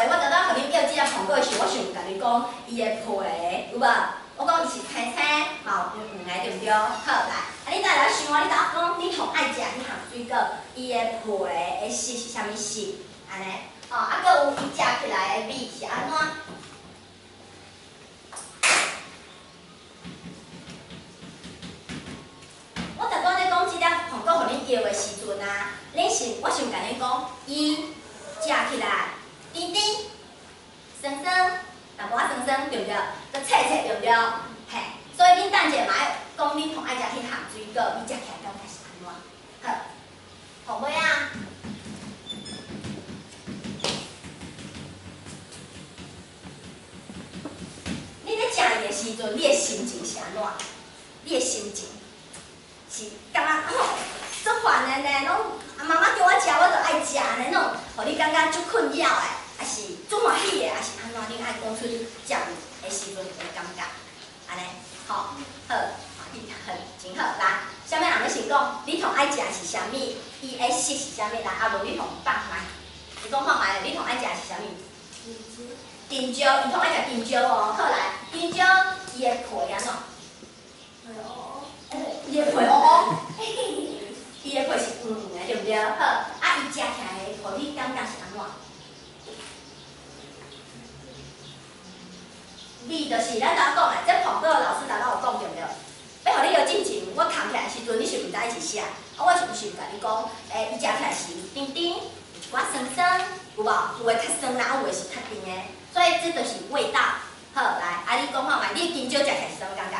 我刚刚互你叫即个苹果的时，我想甲你讲，伊的皮有无？我讲伊是青青，吼黄黄的，对毋对？好来，你再来想啊，你甲我讲，你上爱食迄项水果，伊的皮的色是啥物色？安尼，啊，搁有伊食起来的味是安怎？我逐摆咧讲即粒苹果，互你摇的时阵啊，我想甲你讲，伊食起来甜甜、酸酸，淡薄仔酸酸，对毋对？搁脆脆，对毋对？嘿，所以恁等者嘛爱讲你上爱食迄项水果，伊食起来感觉是安怎？好，后尾啊。你咧食伊的时阵，你的心情是安怎？你的心情是感觉吼，足烦的呢，拢妈妈叫我食，我就爱食的那种，互你感觉足困扰的，还是足欢喜的，还是安怎？你爱讲出食的时阵的感觉，安尼，好，真好。来，啥物人要先讲？你上爱食是啥物？伊的色是啥物？来，阿无你上放来，你讲看卖，你上爱食是啥物？甜椒，你上爱食甜椒哦。好来，甜椒伊的皮安怎？伊的皮乌乌，伊的皮是黄黄的，对毋对？好，啊，伊食起来，互你感觉是安怎？味就是咱头讲的，这苹果老师头有讲对毋对？要互你摇进前，我扛起来的时阵，你是毋知一起写，我是毋是甲你讲，伊食起来是甜甜，有一寡酸酸，有无？有诶较酸啦，有诶是较甜诶，所以这就是味道。好，来，啊，你讲看卖，你甜椒食起来是啥物感觉？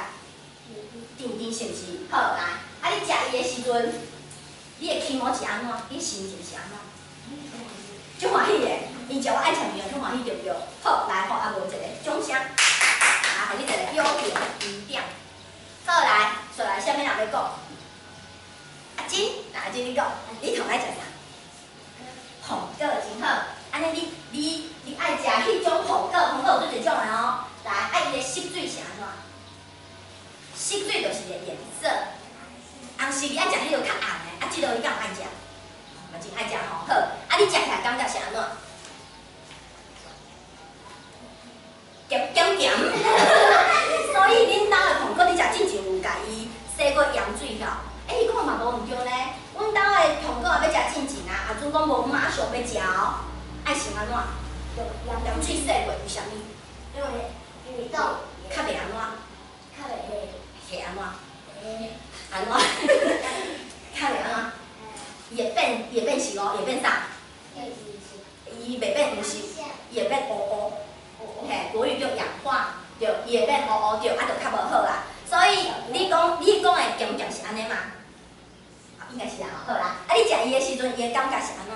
甜甜是毋是？好来，啊你食伊的时阵，你的气毛是安怎？你心情是安怎？足欢喜的，因食我爱吃面，足欢喜对不对？好来，好啊无一个掌声，啊，互你一个标点低点。好来，再来，啥物人要讲？阿金，阿金你讲，你上爱食啥？苹果真好，安尼你爱食迄种苹果有做一种的哦。来，啊伊的色水是安怎？色水就是个颜色，红色你爱食迄个较红的，啊，即个你敢有爱食？嘛真爱食吼。好，啊，你食起来感觉是安怎？咸咸咸。所以恁兜的苹果，你食进前有甲伊洗过盐水吼？伊讲嘛无毋对呢。阮兜的苹果要食进前啊，阿准讲无马上要食哦，爱先安怎？用盐水洗过，为啥物？因为豆较袂安怎？较袂会安怎？安怎？较袂安怎？伊会变色哦，会变啥？伊袂变黄色，伊会变乌乌。嘿，国语叫氧化，对，伊会变乌乌，对，啊，就较无好啦。所以你讲的咸咸是安尼嘛？应该是啦，好啦。啊，你食伊的时阵，伊的感觉是安怎？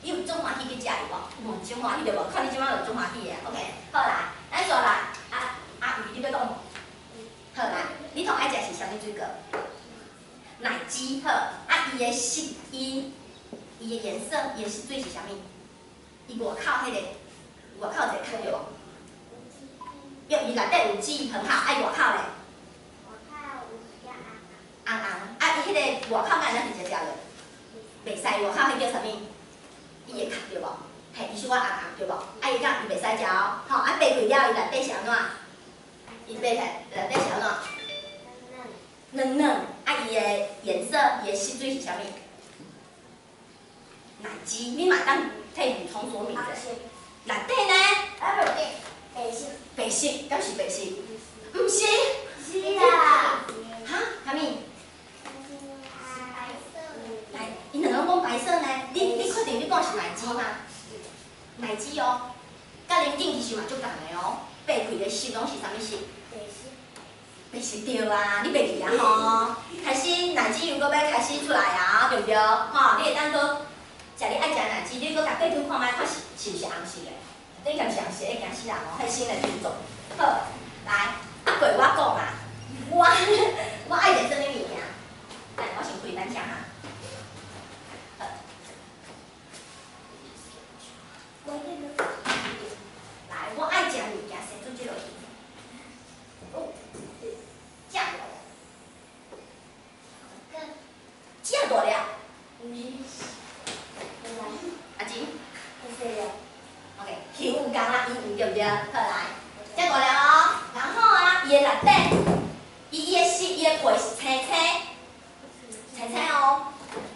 你有足欢喜去食伊无？有足欢喜对无？看你即摆有足欢喜的 ，OK。好啦，咱再来，阿鱼你要讲？好啦，你上爱食是啥物水果？奶鸡好，啊，伊的色，伊的颜色，伊的色水是啥物？伊外口迄个，外口一个看着无？对，伊内底有籽，很好，啊，外口咧？红红，啊，伊迄个外口敢若直接食着？袂使，外口迄叫啥物？伊会壳对无？嘿，伊是我红红对无？啊，伊讲伊袂使食哦，吼，啊，掰开了，伊内底是安怎？伊掰开内底是安怎？嫩嫩，啊，伊的颜色，伊的色水是啥物？奶鸡，你嘛当替补充说明者。内底呢？白色。白色，敢是白色？毋是。是啦。哈？啥物？白色。来，因两个讲白色呢？你确定你讲是奶鸡吗？奶鸡哦，甲恁囝其实嘛足共的哦。掰开的色拢是啥物色？白色。白色对啊，你袂记啊吼？开始奶鸡又搁要开始出来啊，对不对？吼，你会当搁食你爱食奶鸡，你搁甲掰开看卖，看是毋是红色的？你敢是红色的，惊死人哦！迄新的品种。好，来，啊过我讲啊，我爱食什么物件？来，我先开单声哈。来，我爱食物件，先做这落去。哦，酱油。酱大了。阿金。好来，接过来哦。然后啊，伊的内底，伊的皮是青青哦。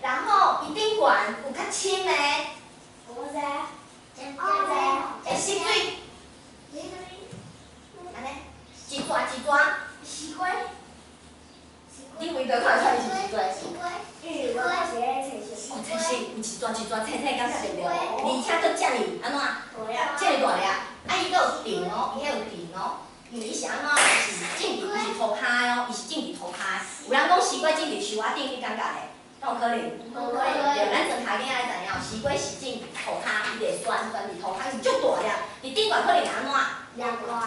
然后伊顶悬有较深的，会吸水，安尼，一抓。你为着看出来是一抓？哦，真是有一抓青青，感觉对了，而且佫遮尔安怎？遮尔大粒，啊伊佫有顶哦，伊遐有顶哦。因为伊是安怎？是种伫，伊是涂骹的哦，伊是种伫涂骹。有人讲西瓜种伫树仔顶，你感觉嘞？敢有可能？对，咱装脚囝爱知影，西瓜是种伫涂骹，伊袂酸伫涂骹，伊是足大粒，伫顶悬可能安怎？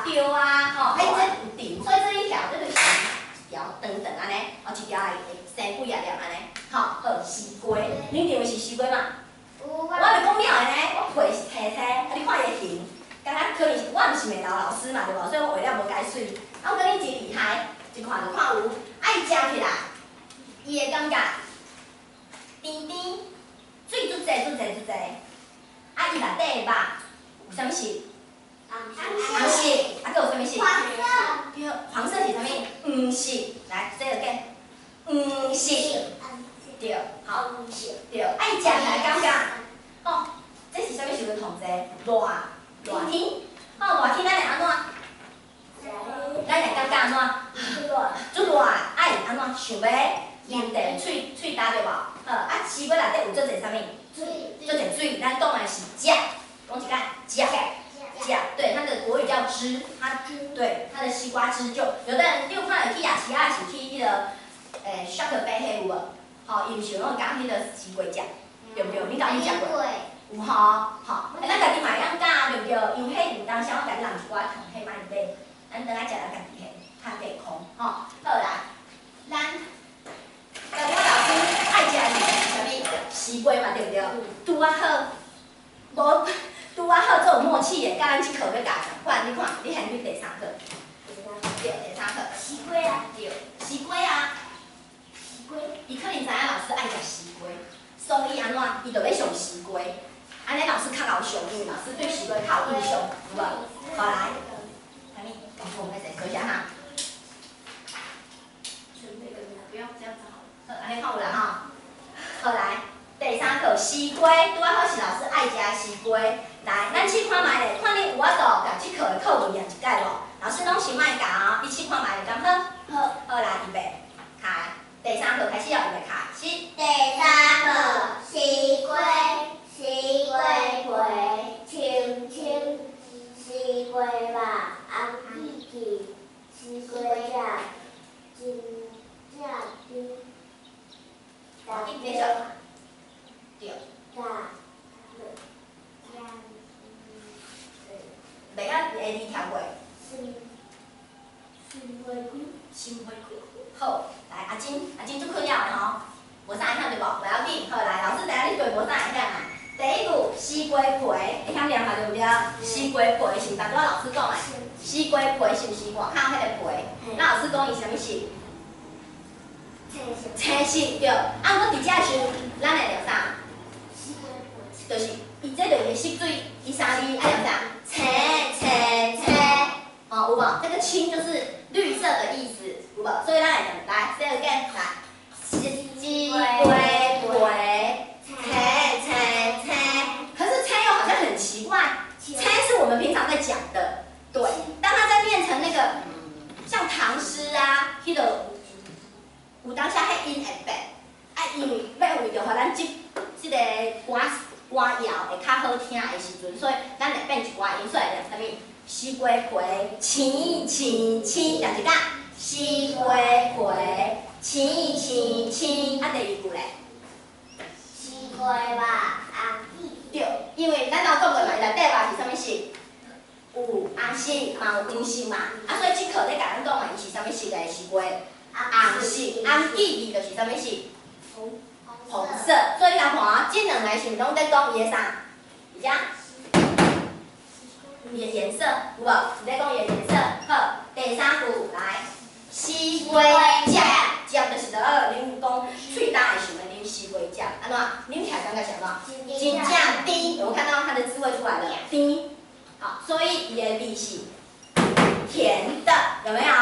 对啊，吼，啊伊这有顶，所以这一条这就是一条长长安尼，哦一条会生几啊粒安尼，吼，好西瓜，恁认为是西瓜嘛？我袂讲了的呢，我皮是青青，啊你看伊的形，敢若可能是我毋是美劳老师嘛，对无？所以我画了无解水，啊我甲恁真厉害，一看就看有，爱食起来，伊会感觉甜甜，水足济，啊伊内底的肉有啥物色？红色，啊，佫有啥物色？对，黄色是啥物？黄色，来，这个见，黄色，对，好，对，爱食起来感觉，哦，这是啥物时阵同齐？热天，哦，热天咱会安怎？咱会感觉安怎？足热，爱安怎？想要啉茶，喙焦着无？好，啊，西瓜内底有足侪啥物？足侪水，咱讲的是钾，讲一解钾。对，它的国语叫汁，对它的西瓜汁就有的人，你有看有去夜市啊，是去迄个shop 买迄有无？吼，伊毋是有讲迄个西瓜酱，对毋对？你敢有食过？有吼，咱家己嘛会当教，对毋对？因为迄有当时我家己人一寡糖，迄买买，咱等下食咱家己迄，较健康，吼。好来，咱我老师爱食的是啥物？西瓜嘛，对毋对？拄啊好，无。拄啊好，做有默契的，甲咱即课要教同款。你看，你现去第三课，对，第三课。西瓜啊，对，西瓜啊。伊可能知影老师爱食西瓜，所以安怎，伊就要上西瓜。安尼老师较贤上，因为老师对西瓜较有印象，有无？好来，啥物？我们再说一下哈。不用这样子好了。好，安尼看有啦哈。好来，第三课西瓜，拄啊好是老师爱食的西瓜。来，咱试看卖咧，看你有法度甲即课的课文念一解无？老师拢先莫教哦，你试看卖咧，敢好？好来，预备，开。第三课开始了，预备开始。第三课，西瓜皮，青青，西瓜肉，红记记，西瓜酱，真正甜。你继续。对。袂晓下字跳过。心花开。好，来阿金就困了的吼，无啥会晓对无？袂要紧，好来，老师等下你对无啥会晓啊？第一句西瓜皮，会晓念下对不对？西瓜皮是毋是拄仔老师讲的？西瓜皮是毋是外口迄个皮？咱老师讲伊啥物色？青色对。啊，毋过伫遮时阵，咱会念啥？就是伊这个色水，伊三字爱念啥？青。哦，有无？这个青就是绿色的意思，有无？所以咱来讲，来，say again， 来，西瓜皮，青。可是青又好像很奇怪，青是我们平常在讲的，对。当它在念成那个像唐诗啊，迄个有当下迄音会变，啊，因为要为着互咱即个歌谣会较好听的时阵，所以咱会变一寡音，所以念啥物？西瓜皮，青，念一下。西瓜皮，青，啊，第二句咧？西瓜肉，红记记。对，因为咱老讲过嘛，内底肉是啥物色？有红色嘛，有黄色嘛，啊，所以即课咧甲咱讲的，伊是啥物色的西瓜？红色，红记记就是啥物色？红色。所以来看，即两个是毋拢在讲伊的啥？而家？伊的颜色，有无？是在讲伊的颜色。好，第三句来，西瓜酱就是在恁讲喙焦的时候啉西瓜酱，安怎？啉起来感觉是安怎？真正甜，有看到它的滋味出来了，甜。好，所以伊的味是甜的，有没有？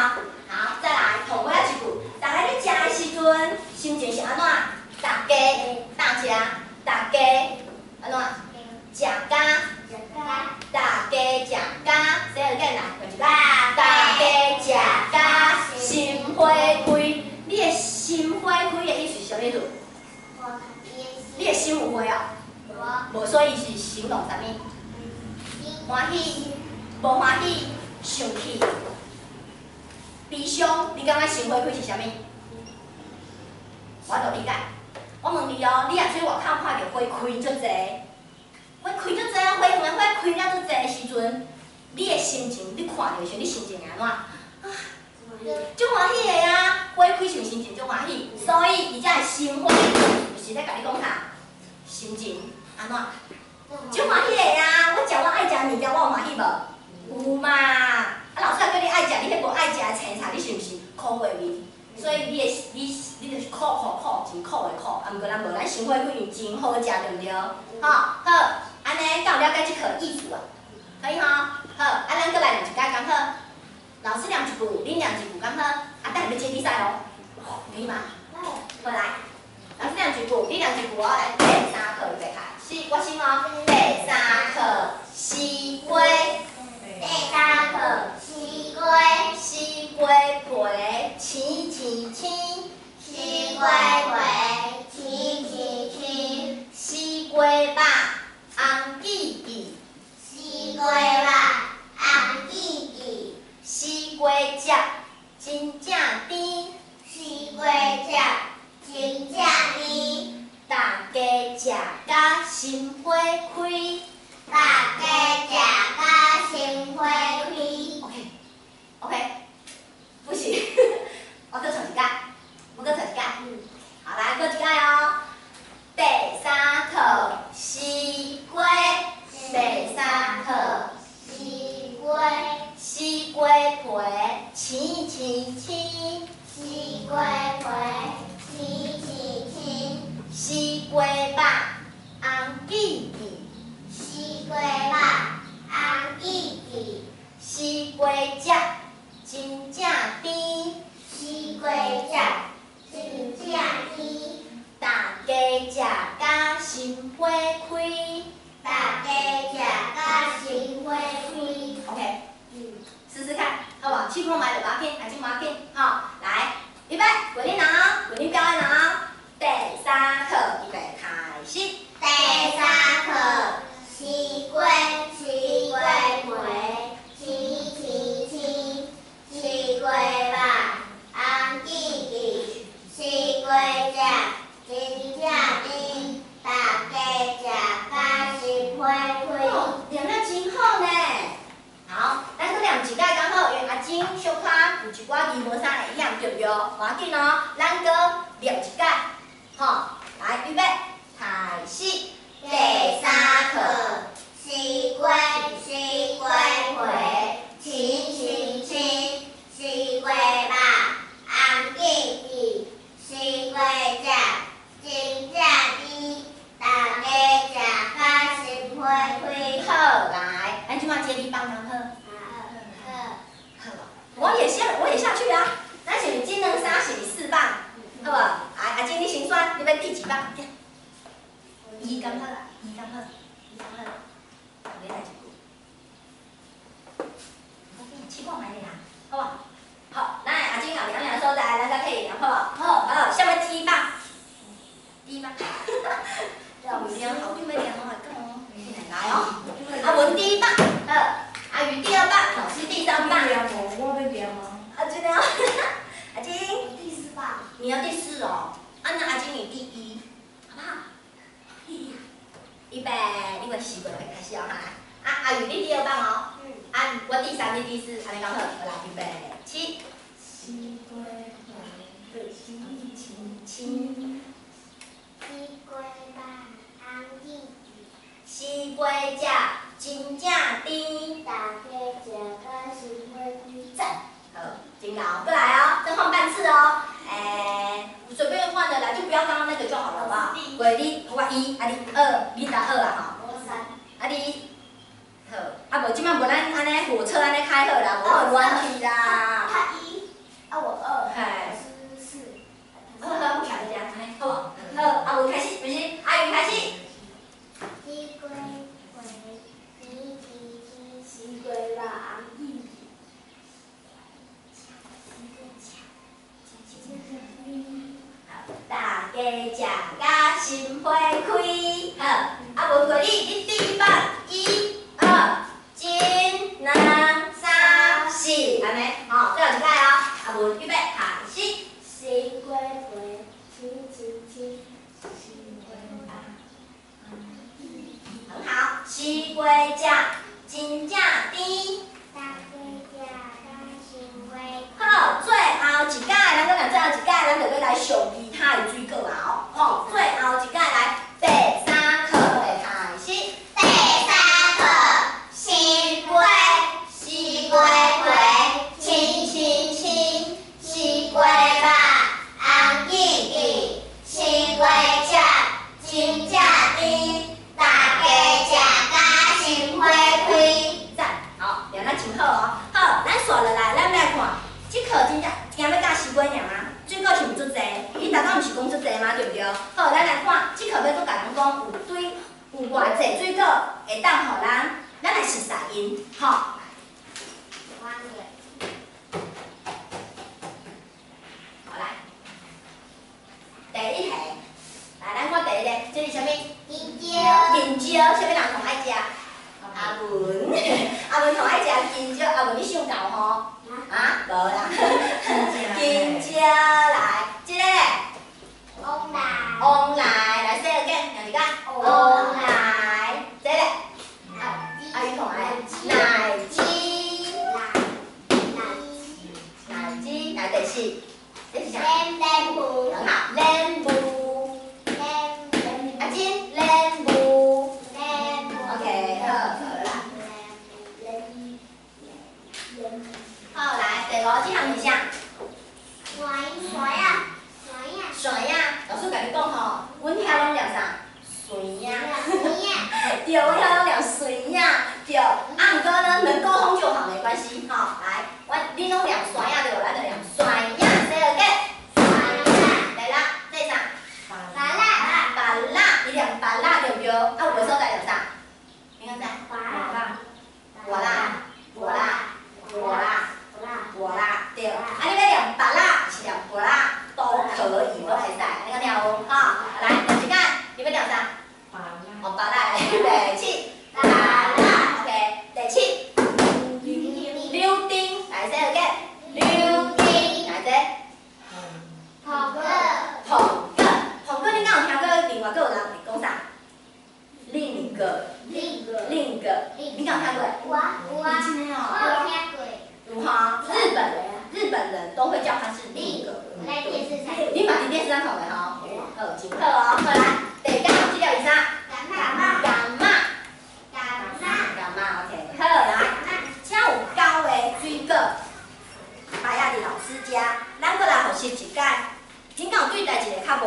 好，再来，同尾仔一句，大家咧食的时阵，心情是安怎？大家安怎？食甲，大家食甲，谁会见啦？大家食甲，心花开。你的心花开的意思是啥物事？你的心有花哦？无，所以是形容啥物？欢喜，无欢喜，生气，悲伤。你感觉心花开是啥物？我就理解。我问你哦，你若出外口看到花开足济，花开足济啊，花园的花开了足济的时阵，你的心情，你看到的时候，你心情会安怎？啊，足欢喜的啊！花开是毋是心情足欢喜？所以伊才会心花，就是咧甲你讲啥？心情安怎？足欢喜的啊！我食我爱食的物件，我有欢喜无？有嘛？啊，老师也叫你爱食，你迄无爱食的青菜，你是毋是苦袂味？所以你就是苦，真苦的苦。啊，毋过咱无咱心花开面真好食，对毋对？吼，好，安尼敢有了解即课意思啊？可以吼，好，啊，咱搁来练一解，讲好。老师念一句，恁念一句，讲好。啊，等下要接比赛哦，可以吗？好来，老师念一句，你念一句哦。来，第三课预备开始，我先哦。第三课西瓜，第三课西瓜，西瓜皮青青青，西瓜皮青青青，西瓜肉红记记，西瓜肉红记记，西瓜汁真正甜，西瓜汁真正甜，大家食甲心花开。大家食甲心花开。OK， 不行，我搁唱一届，我搁唱一届。好，来，搁一届哦。第三课西瓜，第三课西瓜，西瓜皮青青青，西瓜皮青青青，西瓜肉红记记，西瓜肉红记记，西瓜汁真正甜，西瓜汁真正甜，大家食甲心花开。大家食甲心花开。OK， 试试看，好不好？气泡买就把它拼，还是把它拼，好，来，预备，滚你脑，滚你表演脑。第三课，预备开始。第三课西瓜，西瓜皮青青青，西瓜肉红记记，西瓜汁真正甜，大家食甲心花开。哦，念了真好呢。好，咱搁念一届刚好，因为阿金小可有一寡字无啥会样，对不对？无要紧哦，咱搁念一届，吼，来，预备，开始。第三课西瓜，西瓜皮青青青，西瓜肉红记记，西瓜汁真正甜，大家食甲心花开。好，来，咱即马接力棒刚好。好，我也下去啊。咱是金两三是4棒，好无？阿金你先选，你要第几棒？一刚好啦，一刚好，一刚好。你来一句。试看卖你啦，好无？好，咱阿金后两所在，咱才可以聊，好无？好，下面第一棒。第一棒。唔掂，好久没练我讲哦。来哦，阿文第一棒，阿宇第二棒，老师第三棒。我要点吗？阿金呢？阿金，第四棒，你要第4哦。那阿金你第1，好不好？预备，你会习惯会开始哦哈。阿宇你第2棒哦。我第3，你第4，安尼刚好。好啦，预备，起。西瓜皮青青青，西瓜肉红记记，西瓜汁真正甜。大家食甲心花开。赞，好，真好，再来哦，再换半次哦。随便换的来，就不要刚刚那个就好了，好不好？喂，我1，啊你2，你打2啊哈。我3。啊你，好，啊无即摆无歹好啦，无好乱去啦。他1，我2，嘿。我是4。好，我徛在遮，好无？好，阿文开始，不是，阿云开始。西瓜瓜，甜甜甜，西瓜啦，甜。大家食甲心花开。好，阿文过你第一版，1、2，金两三四，安尼，好，最后一摆哦。阿文预备开始。西瓜瓜，甜甜甜，西瓜啦。很好，西瓜汁真正甜。大家食甲心花开。好，最后一届，咱搁讲最后一届，咱就要来上其他的水果啊！吼，最后一届来第3课的开始。第3课，西瓜，西瓜瓜，青青青，西瓜肉，红记记，西瓜汁，真正甜，大家食甲心花开。赞，好，练得真好哦。好，咱刷落来，咱来看，这课真正惊要教西瓜尔啊，水果是毋足济，伊逐工毋是讲足济吗？对不对？好，咱来看，这课要搁甲咱讲有偌济水果会当互咱来熟悉因，吼。好来，第一题，来咱看第一题，这是啥物？香蕉，香蕉，啥物人同爱食？阿文，阿文同爱食香蕉，阿文你想到吼？啊，无啦。香蕉来，这个翁来，旺来，来说again，两一个。旺来，这个阿云同爱奶鸡，奶鸡来第4，这是啥？莲雾，很好，莲雾，阿金莲雾。OK， 好啦。好，来第5，这项是啥？蒜呀，老师甲你讲吼，阮遐拢念啥？蒜呀。对，阮遐拢念蒜呀，对。啊，毋过呢，能沟通就好，没关系。吼，来，恁拢念蒜呀对无？咱就念蒜呀，say again。来啦，这是啥？芭辣，你念芭辣对不对？啊，有的所在念啥？你看啥？我啦，对。啊，你要念芭辣是念芭辣都可以，都会使，你个念有？好，来，第一个，你要念啥？哦，芭辣，预备起，芭辣 ，OK。第7，柳丁，来say again，柳丁，来这。红果，你敢有听过另外佫有人会讲啥？另一个，你敢有听过？真的哦。有哈，日本人都会叫它是另一个。你嘛伫电视上看的吼，好，真好哦。好来，第9，这条是啥？柑仔 ，OK。好来，遮有9个水果，摆啊伫老师家，咱过来学习一解。恁敢有对代志个较毋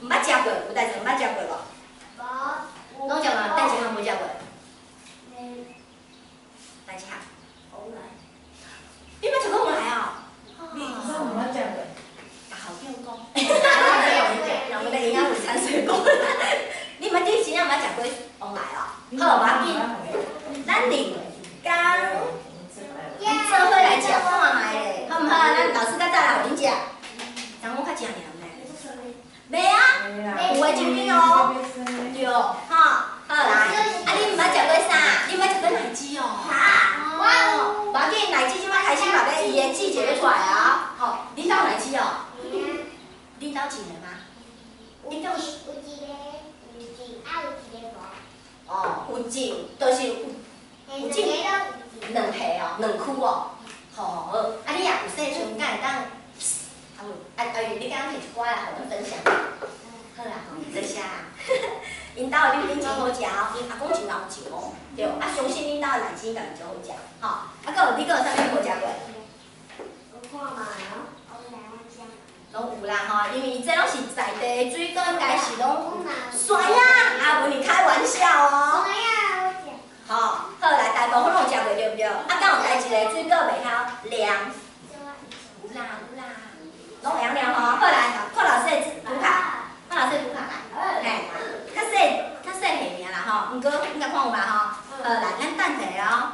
捌食过？有代志毋捌食过无？拢食嘛？代志项无食过？来一下。你捌食过来哦？甲校长讲，人们的营养午餐水果。你们这真正毋捌食过往来哦？好，无要紧，咱另讲，做伙来食看卖咧，好毋好？咱老师较早来互恁食，人我较正黏咧。袂啊，有诶真美哦。对，吼，好来，啊你毋捌食过啥？你毋捌食过奶鸡哦？无要紧，奶鸡即摆开始嘛要伊诶季节要出来啊。吼，恁兜有奶鸡哦？恁兜种诶吗？恁兜哦，有种，就是有种两皮哦，两区哦。吼好，啊你若有细阵，敢会当？阿云，你敢摕一寡来互阮分享？好啦，吼，多谢啦。因兜的榴莲真好食哦，因阿公真老种哦，对。啊，相信恁兜的奶鸡家己真好食，吼。啊，搁有你搁有啥物无食过？拢有啦吼，因为这拢是在地的水果，应该是拢酸呀。阿文，你开玩笑哦。好，好来，大部分拢有食过对不对？啊，敢有家一个水果甲看有嘛吼？来，咱等下哦，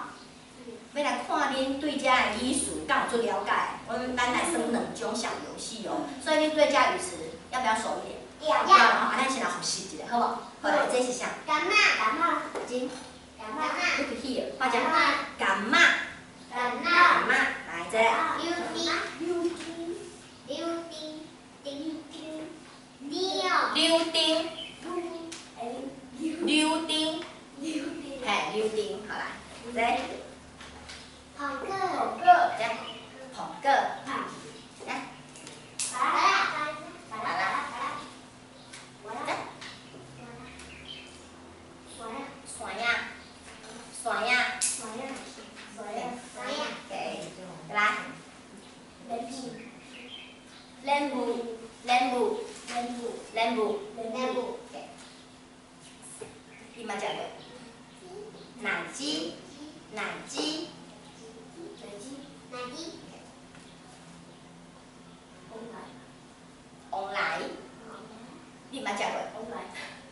要来看恁对遮的语词敢有做了解？咱来算2种小游戏哦。所以恁对遮语词要不要熟一点？要。啊，咱先来复习一下，好无？好来，这是啥？干嘛？金。Look here， 画家。干嘛？干嘛？来，再来。溜丁。嘿，溜丁，好来，来。捧个。来，捧个。来。lembu，你嘛食过？奶鸡，旺来，你嘛食过？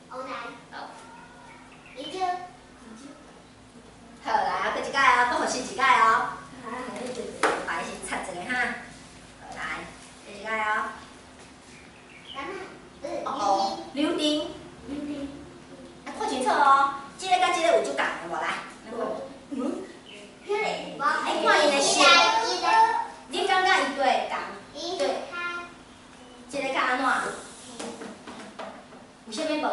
好。好，来，搁一摆哦，搁复习一摆哦。来是插一个哈。好来，第一摆哦。溜丁。来看清楚哦，这个甲这个有足共的无来？哎，看伊的形，你感觉伊对共？对。这个较安怎？有啥物无共？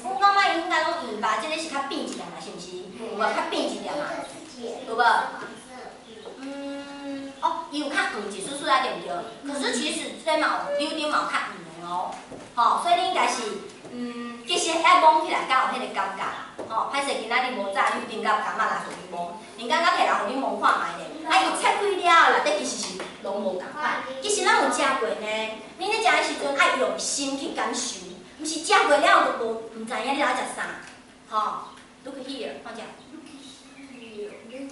我感觉伊应该拢圆吧，这个是较变一点嘛，是毋是？有无较变一点嘛？有无？伊有较圆一丝丝啊，对毋对？可是其实这嘛有溜丁嘛有较圆的哦，吼，所以你应该是其实要摸起来才有迄个感觉啦，吼，歹势今仔日无炸溜丁甲柑仔来互你摸，人家甲摕来互你摸看觅咧，伊拆开了，内底其实是拢无共款，其实咱有食过呢，恁咧食的时阵爱用心去感受，毋是食过了就毋知影你来食啥，吼 ，Look here， 看者，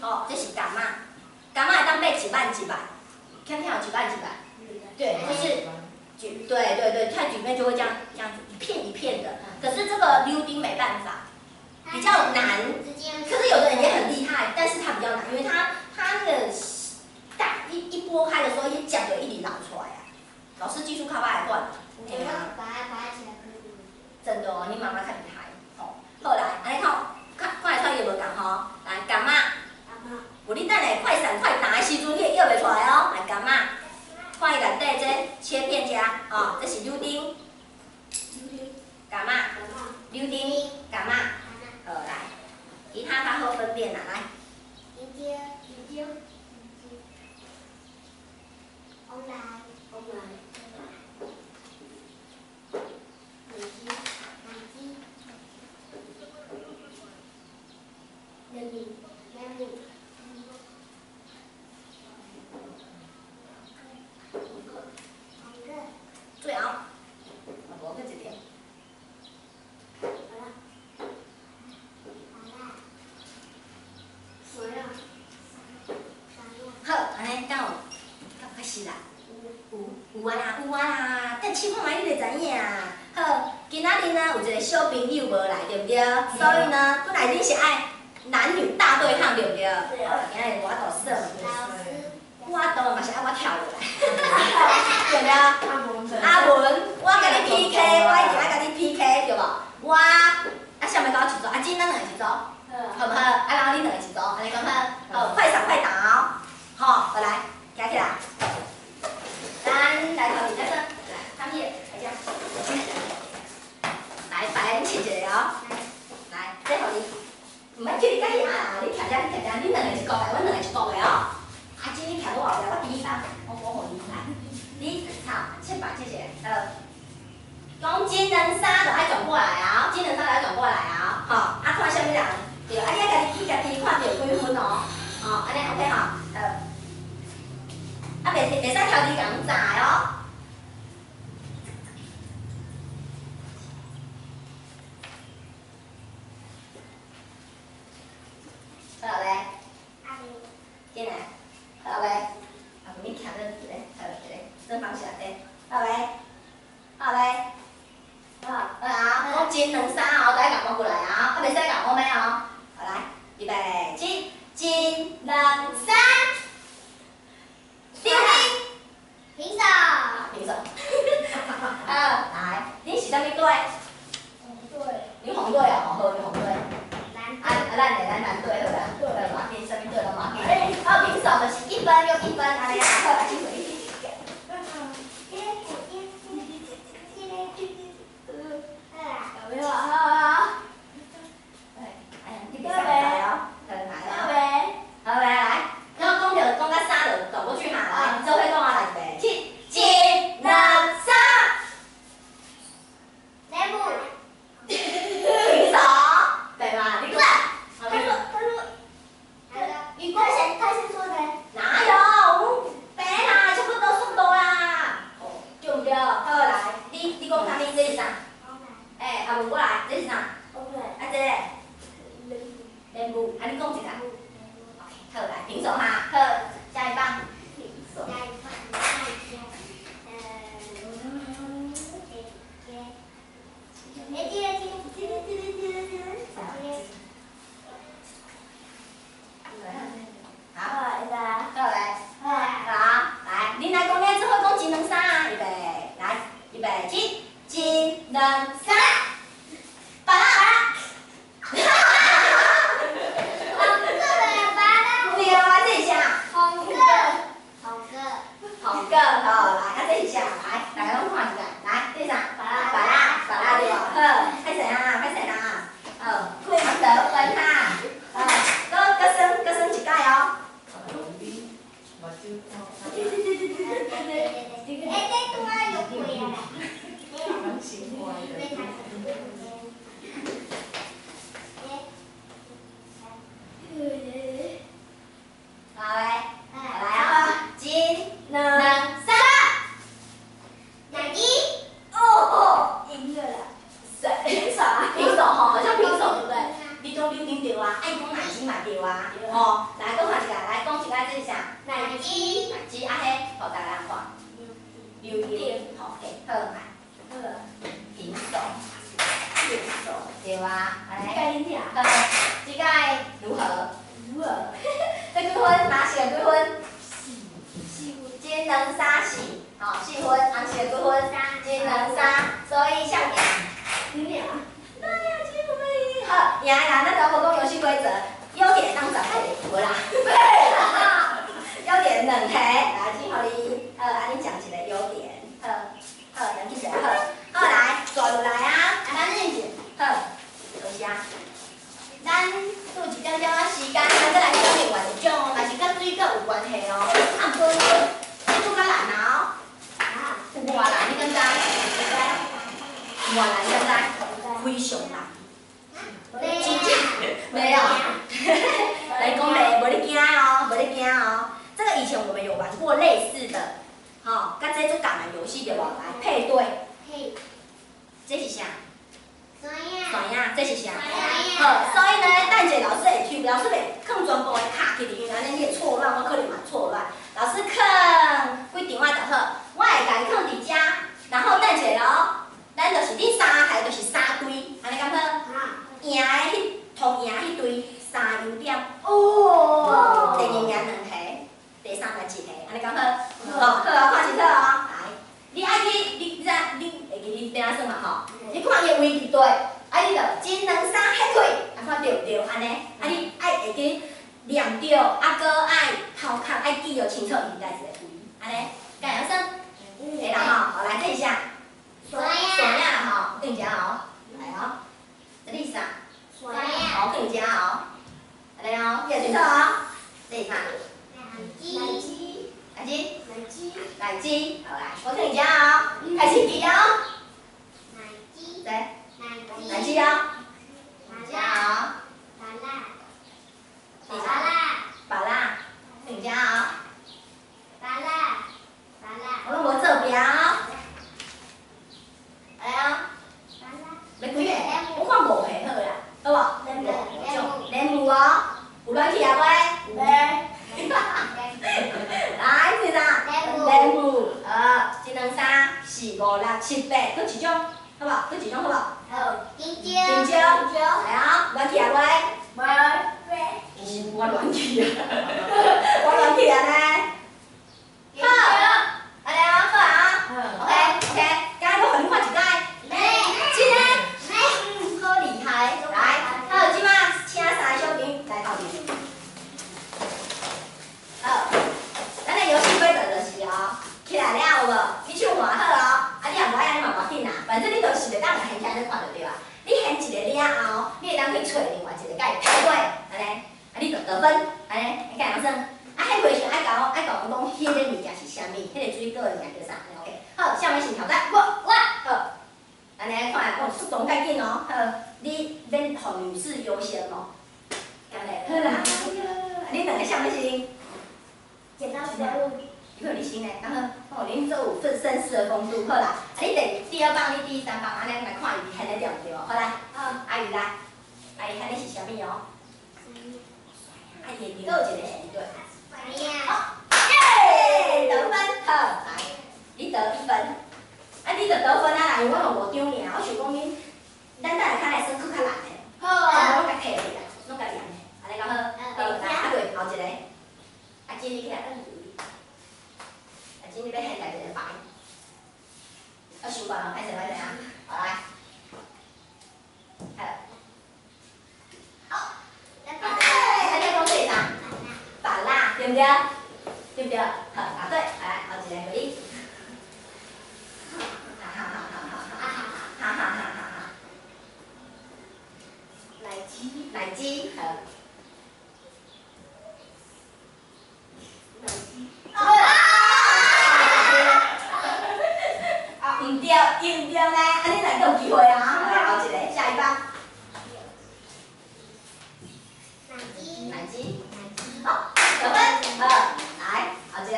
吼，这是柑仔，柑仔会当买一瓣一瓣。看看有几瓣，对，就是对，它里面就会这样子一片一片的。可是这个溜丁没办法，比较难。可是有的人也很厉害，但是它比较难，因为它那个一剥开的时候，一酱就一直流出来啊。老师技术靠外换，对吗？真的哦，你妈妈较厉害。吼，好来，安尼看会出伊无共吼，来柑仔。无你等下快闪快打的时阵，你会摇袂出来哦。来柑仔，看伊内底这切片只，哦，这是溜丁，柑仔，溜丁，柑仔，好来，其他较好分辨啦，来。最后，无去一条。好，安尼敢有较实啦？有啊啦，等试看觅你就知影。好，今仔日呢有一个小朋友无来，对不对？所以呢，本来你是爱男女大对抗，对不对？今日我倒算，我倒嘛是爱我跳落来，对不对？阿文，我甲你 PK， 我一定爱甲你 PK， 对无？我啥物甲我一组？阿金，咱两个一组，好不好？然后你两个一组，安尼讲好？好，快闪快打哦！好，来，行起来。咱来头一下子，来，他们来这，来摆恁切一个哦。来，这互你，毋免叫你甲伊啊，你徛遮，恁两个一组的，阮两个一组的哦。阿金，你徛到后壁，我第一棒，我保护你来。你好，切吧，谢谢。讲金人衫就爱转过来啊，金人衫就爱转过来啊。好，看啥物人？对，你爱家己看翻过来啊，袂使讲我咩哦。好来，预备起，一、两、三，停！平手。平手。来，你是啥物队？红队。你红队哦，好，你红队。蓝咱蓝队好啦，对嘛？跟啥物队都嘛？好，平手就是1分又1分，安尼啊，好，来，请回。有没有？好。你比赛来哦，来哦。好，来，然后讲到3就转过去哈，来，做伙讲啊，来，预备，起，1、2、3。雷姆。平手，对吧？你看，你快先说的。哪有？白啦，差不多速度啦。哦，对不对？好来，你讲啥物？这是啥？哎，啊，问过来，这是啥？啊，这个。连舞，啊，你讲一下。OK， 好来，平手哈，好，下一棒。平手。好来，好，来，恁来讲咧，做伙讲1、2、3啊，预备，来，预备起，1、2、3，拔啦！对啊，这一下。红个，好，来，这一下，来，大家拢看一下，来，这啥？拔啦，对无？好，歹势啦，好，开门得分哈，搁算一届哦。好来啊，1、2、3，哦，赢了啦！平手吼，好像平手对不对？你讲溜冰对啊，爱讲奶鸡嘛对啊，吼，来讲一个，这是啥？奶鸡，啊嘿，互大家看。溜冰，好，好来，平手，对啊，安尼。好，这届如何？这几分？拿是几分？1、2、3、4，好，4分，红是几分？1、2、3，所以像赢。哪呀，几分？好，赢啦，咱就无讲游戏规则，优点当10题，无啦。优点2题，来，请互你，安尼讲一个优点，好，两记者，好，来，坐落来啊，咱认真，好，多谢。咱拄一点仔时间，咱再来讲另外一种，也是甲水果有关系哦。差不多，你拄较难哦。有偌难，你敢知？偌难，你敢知？非常难。真正没有。来讲嘞，无你惊哦，这个以前我们有玩过类似的，吼，甲这种橄榄游戏对无？来配对。这是啥？酸呀，这是啥？好，所以呢，等者老师会去，老师会放全部的卡去里面，安尼你会错乱，我可能嘛错乱。老师放几张啊就好，我会甲你放伫遮，然后等者咯，咱就是你3下就是3堆，安尼敢好？赢的同赢迄堆3优点。哦。第2名2题，第3名1题，安尼敢好？好，看清楚哦，来，你爱去，你会记你点仔算嘛吼？你看伊的位置对，你就1、2、3迄对，看对不对？安尼，你爱会记念着，搁爱头壳爱记着清楚伊在一个位，安尼，敢会晓算？会啦吼，好来这一下，酸呀吼，跟遮哦，来哦，这里啥？酸呀，好，跟遮哦，安尼哦，记清楚哦，这是啥？奶鸡，好来，我跟遮哦，开始记哦。对，奶鸡哦，加哦，巴拉，等下哦，我拢无做标哦，来哦，要几个？我看5个好啦，好无？连舞哦，有乱去啊袂？来，是啥？连舞，1、2、3、4、5、6、7、8，搁一种，好无？搁一种好无？香蕉，香蕉，乱去啊未？我乱去啊！我乱去啊呢。好，安尼啊，好啊。OK， 今日我互你看一摆。真诶？好厉害！来，好，即摆请三个小朋友来后面。好，咱的游戏规则就是哦，起来了有无？你手换好哦，你若无爱安尼嘛无紧啦，反正你就是会当来现在你看就对啊。你现一个了后，你会当去找另外一个甲伊配对，安尼，你就得分，安尼，你甲人算。迄回是爱甲我讲，迄个物件是啥物？迄个水果的名叫啥 ？OK， 好，下面是挑战，我，好，安尼看，速度较紧哦，好，你免互女士优先哦，好啦，你两个像不行？剪刀石头布。有你先嘞，然后恁做有绅士的风度，好啦，你第二棒，你第三棒，安尼来看伊现在对毋对？好来，阿姨来，阿姨看你是啥物哦？阿姨你有一个是对。好，耶，得分，好，来，你得1分，你就得分啊啦，因为我嘛无张尔，我想讲恁，咱等下较来算佫较难的，好，拢甲摕去啦，拢甲量的，安尼讲好，来，对，后一个，阿金你起来，阿金你要现在一个牌，我想过了，歹势啊，好来，好，来，你讲对啥？板啦，对不对？对不对？好，答对，来，后一个给你。奶鸡，好。唔对，伊唔对呢，安尼来有机会啊，来后一个，下一棒。奶鸡，好，得分，好，来，后一个。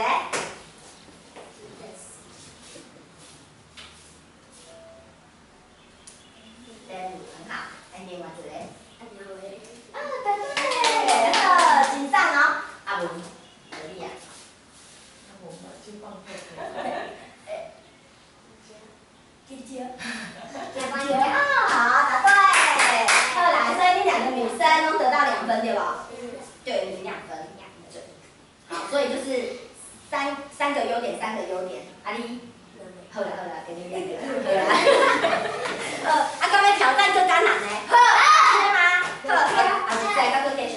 很好，来另外一个。答对，好，真赞哦，阿文，可以啊。姐姐，好，答对，好啦，所以你两个女生都得到2分，对吧？对，你2分，对。好，所以就是三个优点，啊你，好啦，给你2个，好啦。到尾挑战更艰难呢，好，是吗？好，后一再甲佫继续，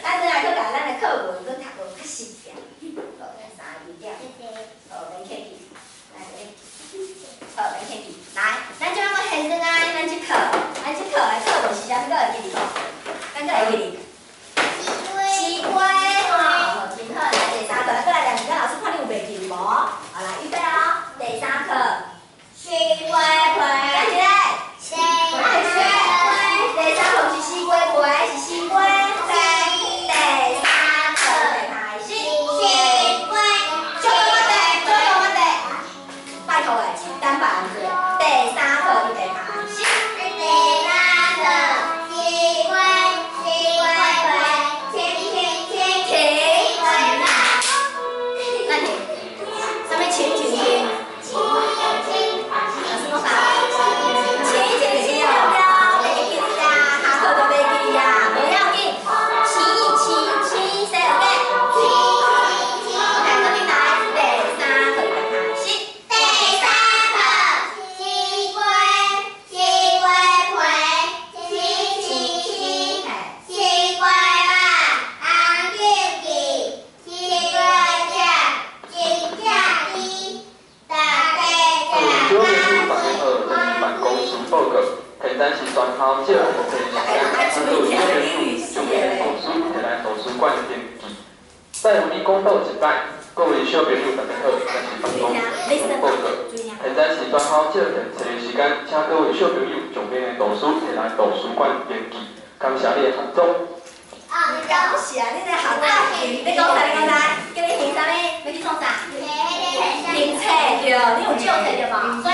咱再来佫甲咱的课文佫读个较细点，好，3、2点，好，免客气，来，好，免客气，来，咱即摆佫现转来，咱即课的课文是啥物？佫会记哩无？咱佫会记哩。西瓜，好，真好，来第3课，来佫来两个老师看你有袂记哩无？好，来预备哦，第3课。西瓜皮，看起来。西瓜皮，第3课是西瓜皮，是西瓜皮。第3課開始。西瓜，做我哋，拜託誒，單白人字。第3課預備開始。第3課，西瓜皮，停啦。那停，上面停。再为你公布一摆，各位小朋友大家好，我是房东报告。现在是专考借电册的时间，请各位小朋友将恁的图书摕来图书馆编辑，感谢你的合作。感谢你的合作，你讲啥？叫你填啥物？要去创啥？填册对，你有借册对无？所以